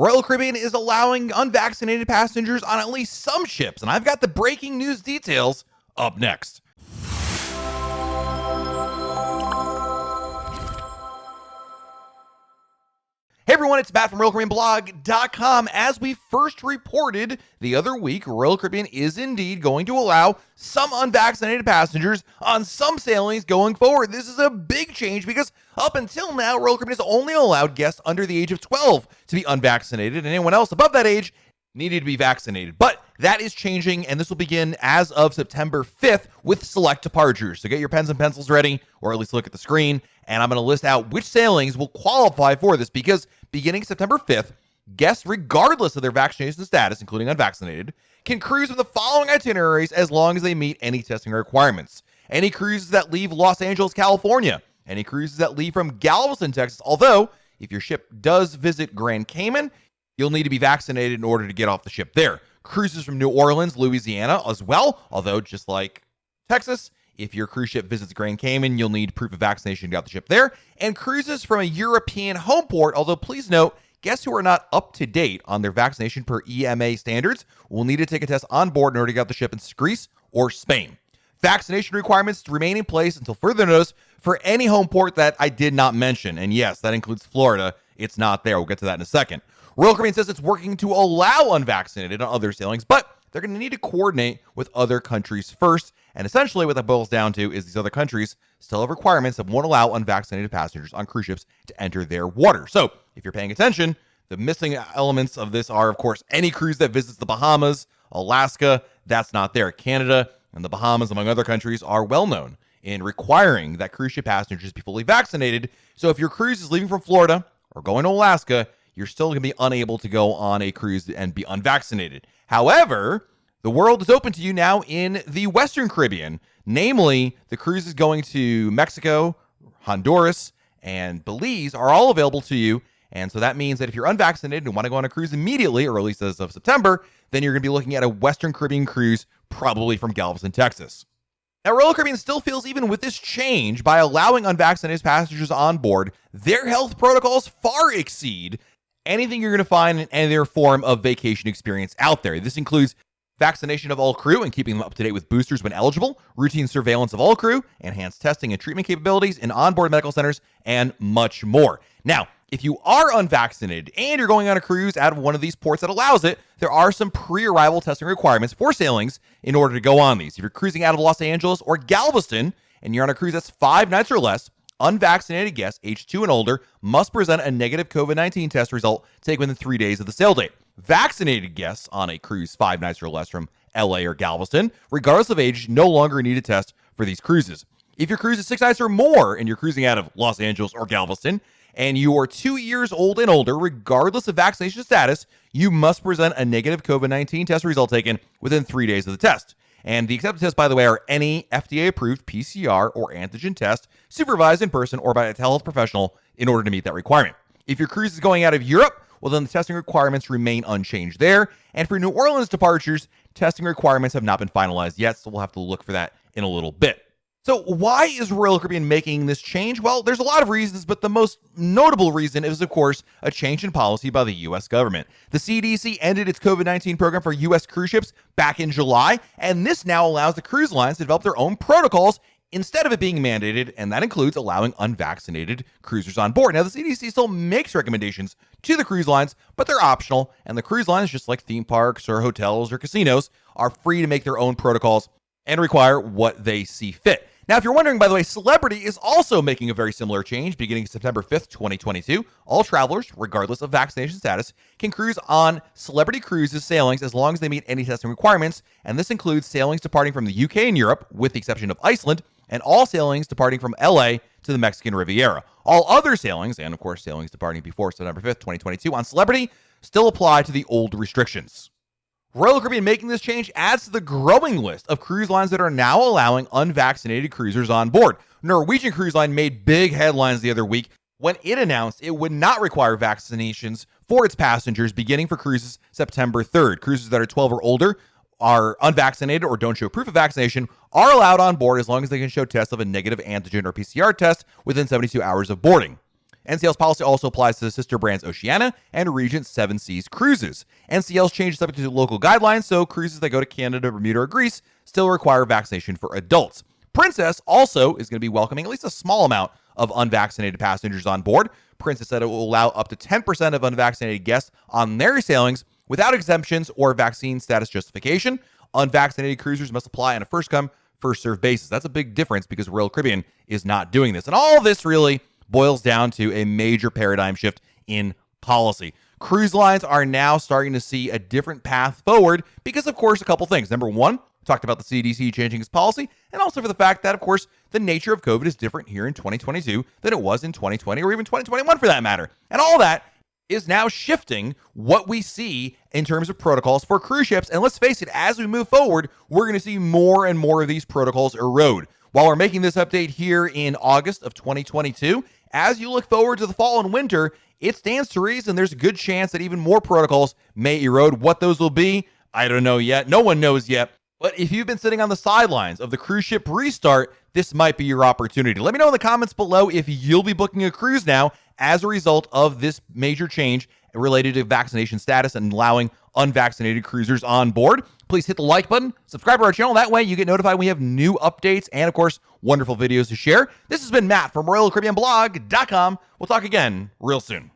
Royal Caribbean is allowing unvaccinated passengers on at least some ships, and I've got the breaking news details up next. Hey everyone, it's Matt from RoyalCaribbeanBlog.com. As we first reported the other week, Royal Caribbean is indeed going to allow some unvaccinated passengers on some sailings going forward. This is a big change because up until now, Royal Caribbean has only allowed guests under the age of 12 to be unvaccinated, and anyone else above that age needed to be vaccinated. But that is changing, and this will begin as of September 5th with select departures. So get your pens and pencils ready, or at least look at the screen, and I'm going to list out which sailings will qualify for this, because beginning September 5th, guests, regardless of their vaccination status, including unvaccinated, can cruise with the following itineraries as long as they meet any testing requirements. Any cruises that leave Los Angeles, California, any cruises that leave from Galveston, Texas, although if your ship does visit Grand Cayman, you'll need to be vaccinated in order to get off the ship there. Cruises from New Orleans, Louisiana as well, although just like Texas, if your cruise ship visits Grand Cayman, you'll need proof of vaccination to get off the ship there. And cruises from a European home port, although please note, guests who are not up to date on their vaccination per EMA standards will need to take a test on board in order to get off the ship in Greece or Spain. Vaccination requirements remain in place until further notice for any home port that I did not mention. And yes, that includes Florida. It's not there. We'll get to that in a second. Royal Caribbean says it's working to allow unvaccinated on other sailings, but they're going to need to coordinate with other countries first. And essentially what that boils down to is these other countries still have requirements that won't allow unvaccinated passengers on cruise ships to enter their water. So if you're paying attention, the missing elements of this are, of course, any cruise that visits the Bahamas, Alaska, that's not there. Canada and the Bahamas, among other countries, are well known in requiring that cruise ship passengers be fully vaccinated. So if your cruise is leaving from Florida or going to Alaska, you're still going to be unable to go on a cruise and be unvaccinated. However, the world is open to you now in the Western Caribbean, namely the cruises going to Mexico, Honduras, and Belize are all available to you. And so that means that if you're unvaccinated and want to go on a cruise immediately, or at least as of September, then you're going to be looking at a Western Caribbean cruise, probably from Galveston, Texas. Now, Royal Caribbean still feels even with this change, by allowing unvaccinated passengers on board, their health protocols far exceed anything you're going to find in any other form of vacation experience out there. This includes vaccination of all crew and keeping them up to date with boosters when eligible, routine surveillance of all crew, enhanced testing and treatment capabilities in onboard medical centers, and much more. Now, if you are unvaccinated and you're going on a cruise out of one of these ports that allows it, there are some pre-arrival testing requirements for sailings in order to go on these. If you're cruising out of Los Angeles or Galveston and you're on a cruise that's 5 nights or less, unvaccinated guests age 2 and older must present a negative COVID-19 test result taken within 3 days of the sail date. Vaccinated guests on a cruise 5 nights or less from LA or Galveston, regardless of age, no longer need a test for these cruises. If your cruise is 6 nights or more and you're cruising out of Los Angeles or Galveston, and you are 2 years old and older, regardless of vaccination status, you must present a negative COVID-19 test result taken within 3 days of the test. And the accepted tests, by the way, are any FDA-approved PCR or antigen test supervised in person or by a telehealth professional in order to meet that requirement. If your cruise is going out of Europe, well, then the testing requirements remain unchanged there. And for New Orleans departures, testing requirements have not been finalized yet, so we'll have to look for that in a little bit. So why is Royal Caribbean making this change? Well, there's a lot of reasons, but the most notable reason is, of course, a change in policy by the U.S. government. The CDC ended its COVID-19 program for U.S. cruise ships back in July, and this now allows the cruise lines to develop their own protocols instead of it being mandated, and that includes allowing unvaccinated cruisers on board. Now, the CDC still makes recommendations to the cruise lines, but they're optional, and the cruise lines, just like theme parks or hotels or casinos, are free to make their own protocols and require what they see fit. Now, if you're wondering, by the way, Celebrity is also making a very similar change beginning September 5th, 2022. All travelers, regardless of vaccination status, can cruise on Celebrity Cruises sailings as long as they meet any testing requirements, and this includes sailings departing from the UK and Europe, with the exception of Iceland, and all sailings departing from LA to the Mexican Riviera. All other sailings, and of course sailings departing before September 5th, 2022 on Celebrity, still apply to the old restrictions. Royal Caribbean making this change adds to the growing list of cruise lines that are now allowing unvaccinated cruisers on board. Norwegian Cruise Line made big headlines the other week when it announced it would not require vaccinations for its passengers beginning for cruises September 3rd. Cruises that are 12 or older, are unvaccinated, or don't show proof of vaccination are allowed on board as long as they can show tests of a negative antigen or PCR test within 72 hours of boarding. NCL's policy also applies to the sister brands Oceania and Regent Seven Seas cruises. NCL's change is subject to local guidelines, so cruises that go to Canada, Bermuda, or Greece still require vaccination for adults. Princess also is going to be welcoming at least a small amount of unvaccinated passengers on board. Princess said it will allow up to 10% of unvaccinated guests on their sailings without exemptions or vaccine status justification. Unvaccinated cruisers must apply on a first-come, first-served basis. That's a big difference because Royal Caribbean is not doing this. And all of this really boils down to a major paradigm shift in policy. Cruise lines are now starting to see a different path forward because, of course, a couple things. Number one, we talked about the CDC changing its policy, and also for the fact that, of course, the nature of COVID is different here in 2022 than it was in 2020 or even 2021 for that matter. And all that is now shifting what we see in terms of protocols for cruise ships. And let's face it, as we move forward, we're going to see more and more of these protocols erode. While we're making this update here in August of 2022, as you look forward to the fall and winter, it stands to reason there's a good chance that even more protocols may erode. What those will be, I don't know yet. No one knows yet. But if you've been sitting on the sidelines of the cruise ship restart, this might be your opportunity. Let me know in the comments below if you'll be booking a cruise now as a result of this major change related to vaccination status and allowing unvaccinated cruisers on board. Please hit the like button, subscribe to our channel. That way you get notified when we have new updates and, of course, wonderful videos to share. This has been Matt from RoyalCaribbeanBlog.com. We'll talk again real soon.